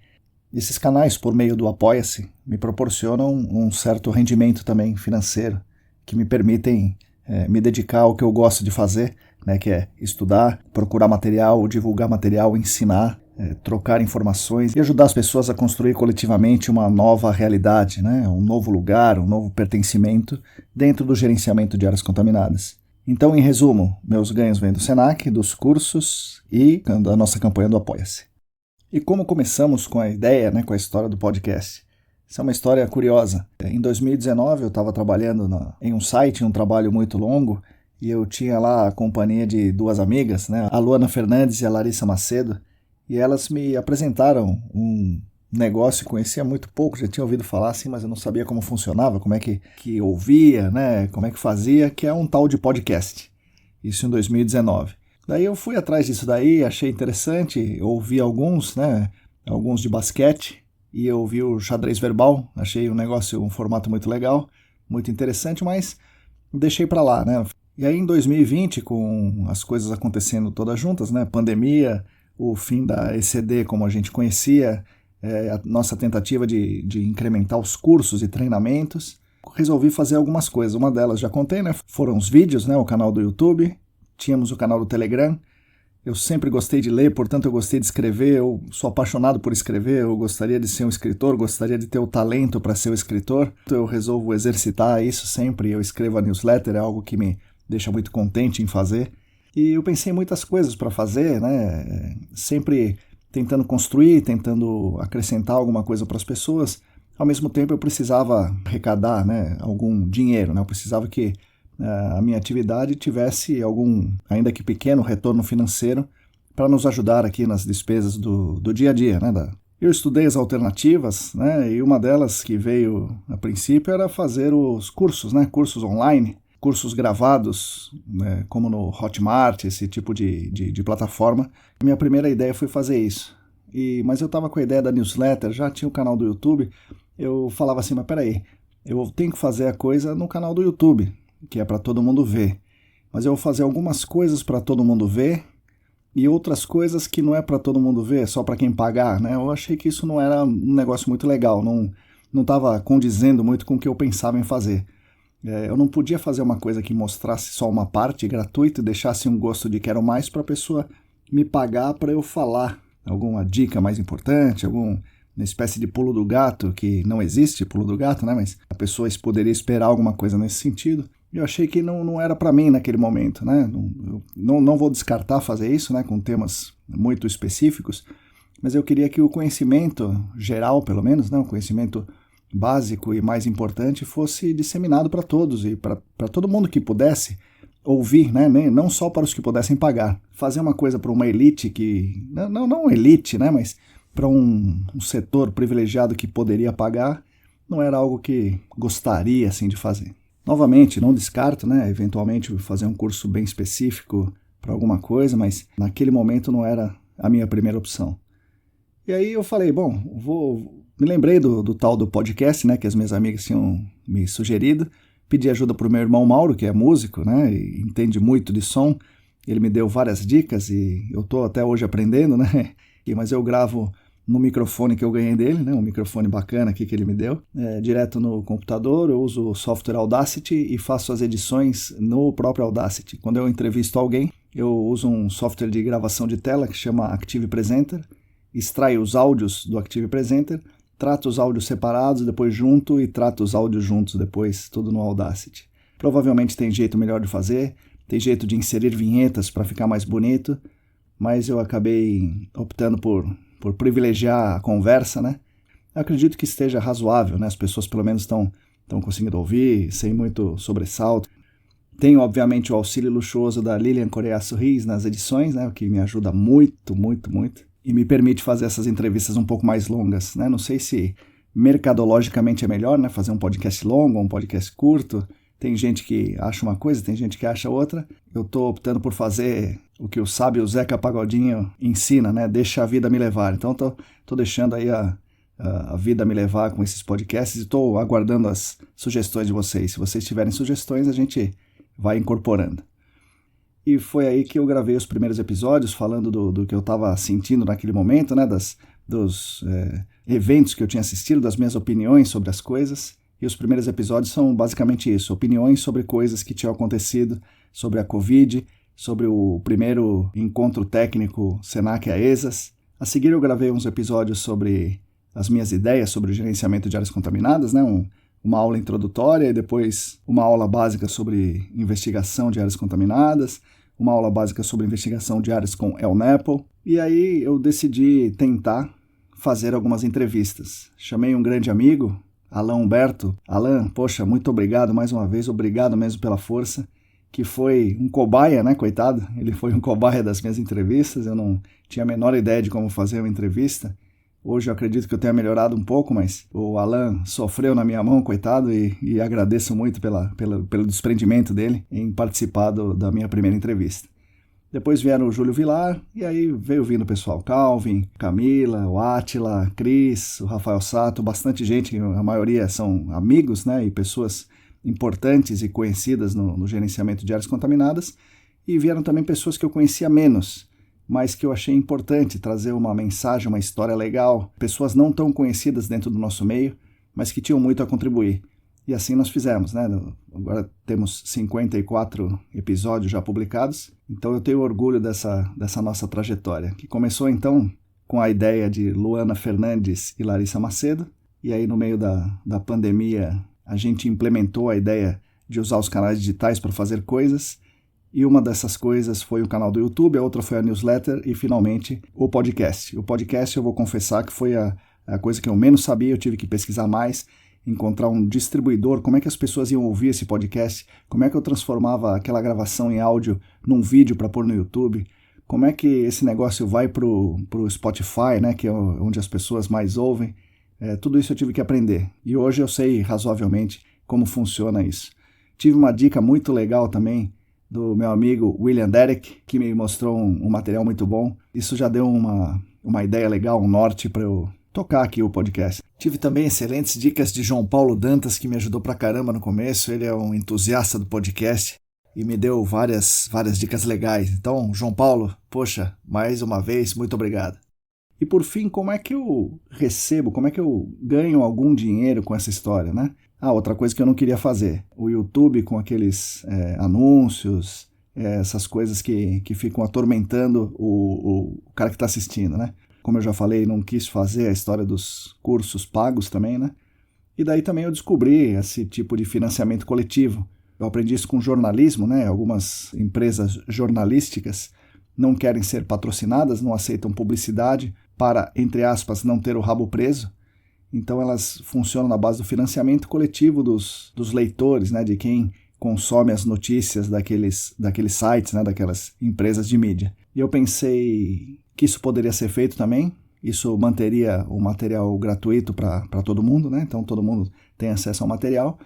Esses canais, por meio do Apoia-se, me proporcionam um certo rendimento também financeiro, que me permitem me dedicar ao que eu gosto de fazer, né, que é estudar, procurar material, divulgar material, ensinar, trocar informações e ajudar as pessoas a construir coletivamente uma nova realidade, né, um novo lugar, um novo pertencimento dentro do gerenciamento de áreas contaminadas. Então, em resumo, meus ganhos vêm do Senac, dos cursos e da nossa campanha do Apoia-se. E como começamos com a ideia, né, com a história do podcast? Essa é uma história curiosa. Em 2019 eu estava trabalhando em um site, um trabalho muito longo, e eu tinha lá a companhia de duas amigas, né, a Luana Fernandes e a Larissa Macedo, e elas me apresentaram um negócio que conhecia muito pouco, já tinha ouvido falar assim, mas eu não sabia como funcionava, como é que ouvia, né, como é que fazia, que é um tal de podcast. Isso em 2019. Daí eu fui atrás disso daí, achei interessante, ouvi alguns, né, alguns de basquete, e eu ouvi o xadrez verbal, achei um formato muito legal, muito interessante, mas deixei para lá, né. E aí em 2020, com as coisas acontecendo todas juntas, né, pandemia, o fim da ECD como a gente conhecia, a nossa tentativa de incrementar os cursos e treinamentos, resolvi fazer algumas coisas. Uma delas já contei, né? Foram os vídeos, né? O canal do YouTube, tínhamos o canal do Telegram. Eu sempre gostei de ler, portanto eu gostei de escrever, eu sou apaixonado por escrever, eu gostaria de ser um escritor, gostaria de ter o talento para ser um escritor. Eu resolvo exercitar isso sempre, eu escrevo a newsletter, é algo que me deixa muito contente em fazer. E eu pensei em muitas coisas para fazer, né? Sempre tentando construir, tentando acrescentar alguma coisa para as pessoas. Ao mesmo tempo eu precisava arrecadar, né, algum dinheiro, né? Eu precisava que a minha atividade tivesse algum, ainda que pequeno, retorno financeiro para nos ajudar aqui nas despesas do dia a dia, né? Eu estudei as alternativas, né? E uma delas que veio a princípio era fazer os cursos, né? Cursos online, cursos gravados, né, como no Hotmart, esse tipo de plataforma. Minha primeira ideia foi fazer isso. Mas eu estava com a ideia da newsletter, já tinha o canal do YouTube, eu falava assim, mas peraí, eu tenho que fazer a coisa no canal do YouTube, que é para todo mundo ver. Mas eu vou fazer algumas coisas para todo mundo ver e outras coisas que não é para todo mundo ver, só para quem pagar, né? Eu achei que isso não era um negócio muito legal, não estava condizendo muito com o que eu pensava em fazer. Eu não podia fazer uma coisa que mostrasse só uma parte gratuita e deixasse um gosto de quero mais para a pessoa me pagar para eu falar alguma dica mais importante, alguma espécie de pulo do gato, que não existe pulo do gato, né? Mas a pessoa poderia esperar alguma coisa nesse sentido. Eu achei que não era para mim naquele momento, né? Não vou descartar fazer isso, né? Com temas muito específicos, mas eu queria que o conhecimento geral, pelo menos, né? O conhecimento básico e mais importante fosse disseminado para todos e para todo mundo que pudesse ouvir, né? Não só para os que pudessem pagar. Fazer uma coisa para uma elite que... Não elite, né? Mas para um setor privilegiado que poderia pagar, não era algo que gostaria assim, de fazer. Novamente, não descarto, né? Eventualmente fazer um curso bem específico para alguma coisa, mas naquele momento não era a minha primeira opção. E aí eu falei, bom, me lembrei do tal do podcast, né, que as minhas amigas tinham me sugerido, pedi ajuda para o meu irmão Mauro, que é músico, né, e entende muito de som, ele me deu várias dicas e eu estou até hoje aprendendo, né, mas eu gravo no microfone que eu ganhei dele, né, um microfone bacana aqui que ele me deu, direto no computador, eu uso o software Audacity e faço as edições no próprio Audacity. Quando eu entrevisto alguém, eu uso um software de gravação de tela que chama Active Presenter, extraio os áudios do Active Presenter, trato os áudios separados, depois junto e trato os áudios juntos depois, tudo no Audacity. Provavelmente tem jeito melhor de fazer, tem jeito de inserir vinhetas para ficar mais bonito, mas eu acabei optando por privilegiar a conversa, né? Eu acredito que esteja razoável, né? As pessoas pelo menos estão conseguindo ouvir, sem muito sobressalto. Tenho, obviamente, o auxílio luxuoso da Lilian Correa Sorris nas edições, né? O que me ajuda muito, muito, muito. E me permite fazer essas entrevistas um pouco mais longas, né? Não sei se mercadologicamente é melhor, né? Fazer um podcast longo ou um podcast curto. Tem gente que acha uma coisa, tem gente que acha outra. Eu estou optando por fazer o que o sábio Zeca Pagodinho ensina, né? Deixa a vida me levar. Então, tô deixando aí a vida me levar com esses podcasts e estou aguardando as sugestões de vocês. Se vocês tiverem sugestões, a gente vai incorporando. E foi aí que eu gravei os primeiros episódios, falando do que eu estava sentindo naquele momento, né, dos eventos que eu tinha assistido, das minhas opiniões sobre as coisas. E os primeiros episódios são basicamente isso, opiniões sobre coisas que tinham acontecido, sobre a Covid, sobre o primeiro encontro técnico Senac-AESAS. A seguir eu gravei uns episódios sobre as minhas ideias sobre o gerenciamento de áreas contaminadas, né, uma aula introdutória e depois uma aula básica sobre investigação de áreas contaminadas, uma aula básica sobre investigação de áreas com El-Nepo, e aí eu decidi tentar fazer algumas entrevistas. Chamei um grande amigo, Alan Humberto. Alan, poxa, muito obrigado mais uma vez, obrigado mesmo pela força, que foi um cobaia, né, coitado? Ele foi um cobaia das minhas entrevistas, eu não tinha a menor ideia de como fazer uma entrevista. Hoje eu acredito que eu tenha melhorado um pouco, mas o Alan sofreu na minha mão, coitado, e agradeço muito pelo desprendimento dele em participar da minha primeira entrevista. Depois vieram o Júlio Vilar, e aí veio vindo o pessoal, Calvin, Camila, o Átila, Cris, o Rafael Sato, bastante gente, a maioria são amigos, né, e pessoas importantes e conhecidas no gerenciamento de áreas contaminadas, e vieram também pessoas que eu conhecia menos, mas que eu achei importante trazer uma mensagem, uma história legal, pessoas não tão conhecidas dentro do nosso meio, mas que tinham muito a contribuir. E assim nós fizemos, né? Agora temos 54 episódios já publicados, então eu tenho orgulho dessa nossa trajetória, que começou então com a ideia de Luana Fernandes e Larissa Macedo, e aí no meio da pandemia a gente implementou a ideia de usar os canais digitais para fazer coisas, e uma dessas coisas foi o canal do YouTube, a outra foi a newsletter e, finalmente, o podcast. O podcast, eu vou confessar que foi a coisa que eu menos sabia, eu tive que pesquisar mais, encontrar um distribuidor, como é que as pessoas iam ouvir esse podcast, como é que eu transformava aquela gravação em áudio num vídeo para pôr no YouTube, como é que esse negócio vai pro Spotify, né, que é onde as pessoas mais ouvem. Tudo isso eu tive que aprender, e hoje eu sei razoavelmente como funciona isso. Tive uma dica muito legal também, do meu amigo William Derek, que me mostrou um material muito bom. Isso já deu uma ideia legal, um norte para eu tocar aqui o podcast. Tive também excelentes dicas de João Paulo Dantas, que me ajudou pra caramba no começo. Ele é um entusiasta do podcast e me deu várias dicas legais. Então, João Paulo, poxa, mais uma vez, muito obrigado. E por fim, como é que eu recebo, como é que eu ganho algum dinheiro com essa história, né? Outra coisa que eu não queria fazer, o YouTube com aqueles anúncios, essas coisas que ficam atormentando o cara que está assistindo, né? Como eu já falei, não quis fazer a história dos cursos pagos também, né? E daí também eu descobri esse tipo de financiamento coletivo. Eu aprendi isso com jornalismo, né? Algumas empresas jornalísticas não querem ser patrocinadas, não aceitam publicidade para, entre aspas, não ter o rabo preso. Então elas funcionam na base do financiamento coletivo dos leitores, né, de quem consome as notícias daqueles sites, né, daquelas empresas de mídia. E eu pensei que isso poderia ser feito também. Isso manteria o material gratuito para todo mundo, né? Então todo mundo tem acesso ao material.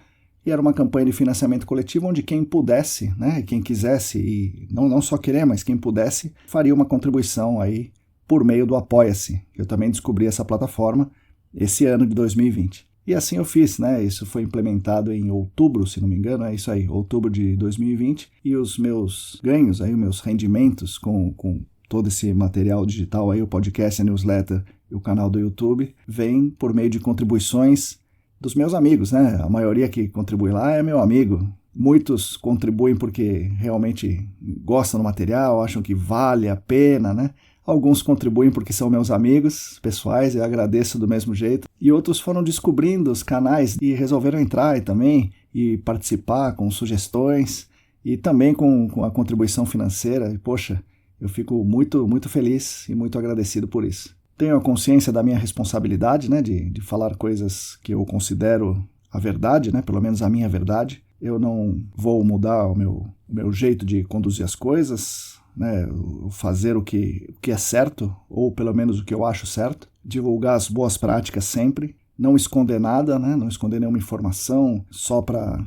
E era uma campanha de financiamento coletivo onde quem pudesse, né, quem quisesse, e não só querer, mas quem pudesse, faria uma contribuição aí por meio do Apoia-se. Eu também descobri essa plataforma esse ano de 2020. E assim eu fiz, né? Isso foi implementado em outubro, se não me engano, é isso aí, outubro de 2020. E os meus ganhos, aí, os meus rendimentos com todo esse material digital, aí, o podcast, a newsletter e o canal do YouTube, vem por meio de contribuições dos meus amigos, né? A maioria que contribui lá é meu amigo. Muitos contribuem porque realmente gostam do material, acham que vale a pena, né? Alguns contribuem porque são meus amigos pessoais, eu agradeço do mesmo jeito. E outros foram descobrindo os canais e resolveram entrar também e participar com sugestões e também com a contribuição financeira. E, poxa, eu fico muito, muito feliz e muito agradecido por isso. Tenho a consciência da minha responsabilidade, né, de falar coisas que eu considero a verdade, né, pelo menos a minha verdade. Eu não vou mudar o meu jeito de conduzir as coisas, né, fazer o que é certo, ou pelo menos o que eu acho certo. Divulgar as boas práticas sempre, não esconder nada, né, não esconder nenhuma informação só para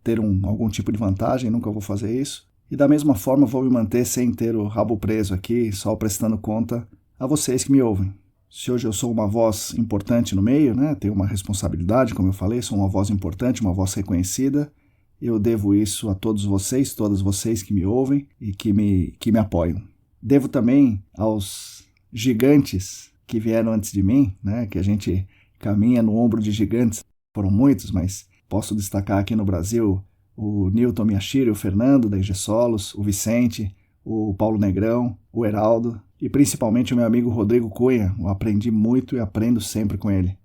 ter algum tipo de vantagem, nunca vou fazer isso. E da mesma forma vou me manter sem ter o rabo preso aqui, só prestando conta a vocês que me ouvem. Se hoje eu sou uma voz importante no meio, né, tenho uma responsabilidade, como eu falei, sou uma voz importante, uma voz reconhecida, eu devo isso a todos vocês, todas vocês que me ouvem e que me apoiam. Devo também aos gigantes que vieram antes de mim, né, que a gente caminha no ombro de gigantes, foram muitos, mas posso destacar aqui no Brasil o Newton Miyashiro, o Fernando da IG Solos, o Vicente, o Paulo Negrão, o Heraldo e principalmente o meu amigo Rodrigo Cunha. Eu aprendi muito e aprendo sempre com ele.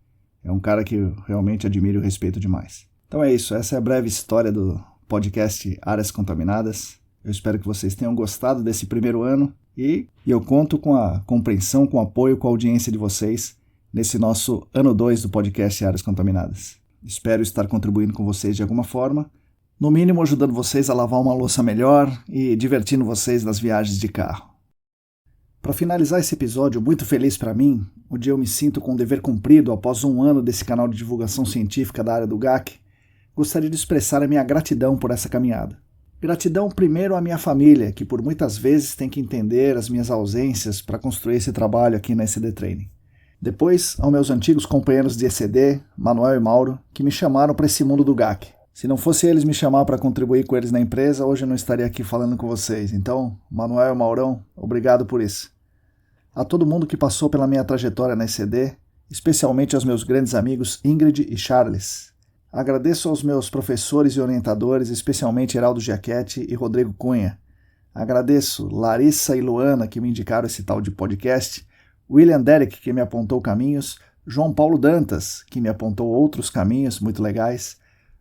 É um cara que eu realmente admiro e respeito demais. Então é isso, essa é a breve história do podcast Áreas Contaminadas. Eu espero que vocês tenham gostado desse primeiro ano e eu conto com a compreensão, com o apoio, com a audiência de vocês nesse nosso ano 2 do podcast Áreas Contaminadas. Espero estar contribuindo com vocês de alguma forma, no mínimo ajudando vocês a lavar uma louça melhor e divertindo vocês nas viagens de carro. Para finalizar esse episódio muito feliz para mim, onde eu me sinto com o dever cumprido após um ano desse canal de divulgação científica da área do GAC, gostaria de expressar a minha gratidão por essa caminhada. Gratidão primeiro à minha família, que por muitas vezes tem que entender as minhas ausências para construir esse trabalho aqui na ECD Training. Depois, aos meus antigos companheiros de ECD, Manuel e Mauro, que me chamaram para esse mundo do GAC. Se não fosse eles me chamar para contribuir com eles na empresa, hoje eu não estaria aqui falando com vocês. Então, Manuel e Maurão, obrigado por isso. A todo mundo que passou pela minha trajetória na ECD, especialmente aos meus grandes amigos Ingrid e Charles. Agradeço aos meus professores e orientadores, especialmente Heraldo Giachetti e Rodrigo Cunha. Agradeço Larissa e Luana, que me indicaram esse tal de podcast, William Derek, que me apontou caminhos, João Paulo Dantas, que me apontou outros caminhos muito legais,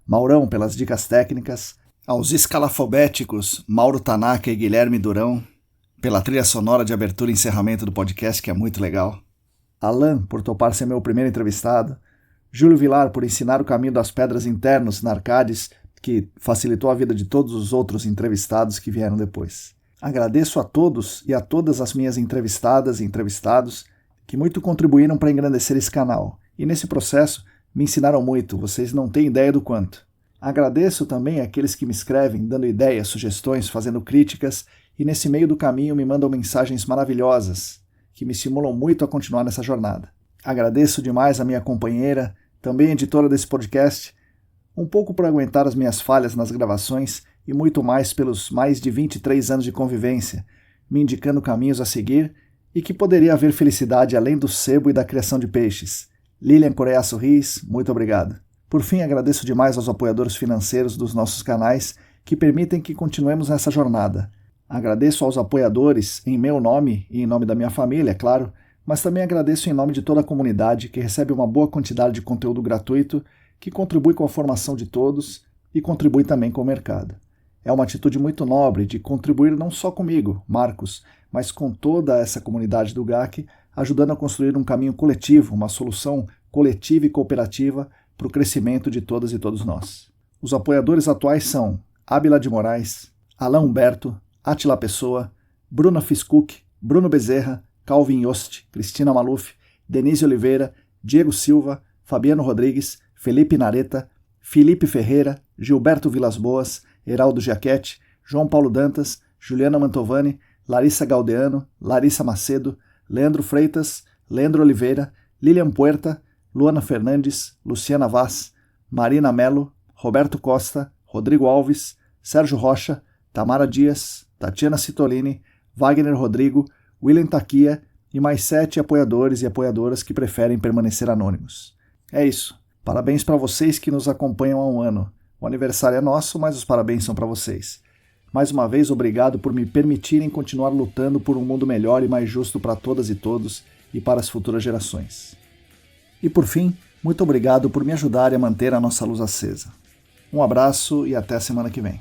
Maurão pelas dicas técnicas, aos escalafobéticos Mauro Tanaka e Guilherme Durão, pela trilha sonora de abertura e encerramento do podcast, que é muito legal, Alan por topar ser meu primeiro entrevistado, Júlio Vilar por ensinar o caminho das pedras internos na Arcades, que facilitou a vida de todos os outros entrevistados que vieram depois. Agradeço a todos e a todas as minhas entrevistadas e entrevistados que muito contribuíram para engrandecer esse canal, e nesse processo me ensinaram muito, vocês não têm ideia do quanto. Agradeço também àqueles que me escrevem, dando ideias, sugestões, fazendo críticas, e nesse meio do caminho me mandam mensagens maravilhosas, que me estimulam muito a continuar nessa jornada. Agradeço demais a minha companheira, também editora desse podcast, um pouco por aguentar as minhas falhas nas gravações e muito mais pelos mais de 23 anos de convivência, me indicando caminhos a seguir e que poderia haver felicidade além do sebo e da criação de peixes. Lilian Coreia Sorris, muito obrigado. Por fim, agradeço demais aos apoiadores financeiros dos nossos canais que permitem que continuemos nessa jornada. Agradeço aos apoiadores em meu nome e em nome da minha família, é claro, mas também agradeço em nome de toda a comunidade que recebe uma boa quantidade de conteúdo gratuito, que contribui com a formação de todos e contribui também com o mercado. É uma atitude muito nobre de contribuir não só comigo, Marcos, mas com toda essa comunidade do GAC, ajudando a construir um caminho coletivo, uma solução coletiva e cooperativa para o crescimento de todas e todos nós. Os apoiadores atuais são Ábila de Moraes, Alain Humberto, Átila Pessoa, Bruna Fiscuc, Bruno Bezerra, Calvin Yost, Cristina Maluf, Denise Oliveira, Diego Silva, Fabiano Rodrigues, Felipe Nareta, Felipe Ferreira, Gilberto Vilas Boas, Heraldo Giachetti, João Paulo Dantas, Juliana Mantovani, Larissa Galdeano, Larissa Macedo, Leandro Freitas, Leandro Oliveira, Lilian Puerta, Luana Fernandes, Luciana Vaz, Marina Melo, Roberto Costa, Rodrigo Alves, Sérgio Rocha, Tamara Dias, Tatiana Citolini, Wagner Rodrigo, William Taquia e mais 7 apoiadores e apoiadoras que preferem permanecer anônimos. É isso. Parabéns para vocês que nos acompanham há um ano. O aniversário é nosso, mas os parabéns são para vocês. Mais uma vez, obrigado por me permitirem continuar lutando por um mundo melhor e mais justo para todas e todos e para as futuras gerações. E por fim, muito obrigado por me ajudarem a manter a nossa luz acesa. Um abraço e até a semana que vem.